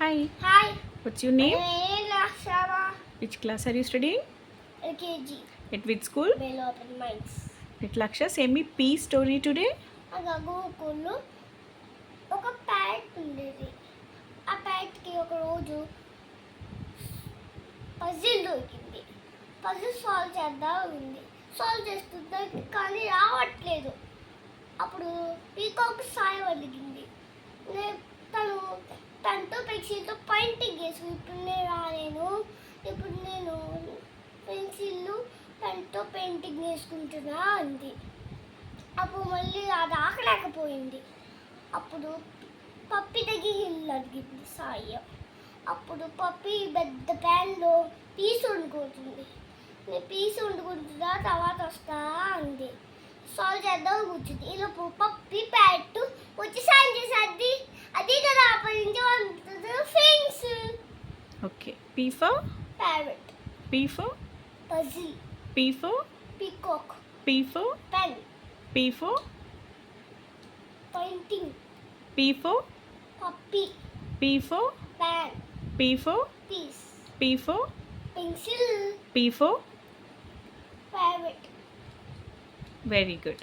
Hi, Hi, what's your name? Lakshama. Which class are you studying? LKG. At which school? Well open minds. At Laksha, say me P story today. ఆ గోకుల్లో ఒక Pat ఉండేది. ఆ ప్యాట్కి ఒక రోజు puzzle దొరికింది. Puzzle solve చేద్దాం ఉంది. Solve చేస్తుందా కానీ రావట్లేదు. అప్పుడు పీకాక్ సాయం అడిగింది. తను తనతో పెన్సిల్తో పెయింటింగ్ వేసు ఇప్పుడు నేను రాలేను, ఇప్పుడు నేను పెన్సిల్ పెన్తో పెయింటింగ్ వేసుకుంటున్నా అంది. అప్పుడు మళ్ళీ అది ఆకలేకపోయింది. అప్పుడు పప్పి దగ్గరికి వెళ్ళి అడిగింది సాయం. అప్పుడు పప్పి పెద్ద ప్యాన్లో పీస్ వండుకుంటుంది. నేను పీస్ వండుకుంటుందా తర్వాత వస్తా అంది. సాల్వ్ చేద్దాం కూర్చుంది. ఇలా పప్పి ప్యాట్ వచ్చి సాయం చేసేది. అది కదా అప్పటి నుంచి వండుతుంది friends. Okay. P for parrot, P for puzzle, P for peacock, P for pen, P for painting, P for puppy, P for pan, P for piece, P for pencil, P for. Parrot. Very good.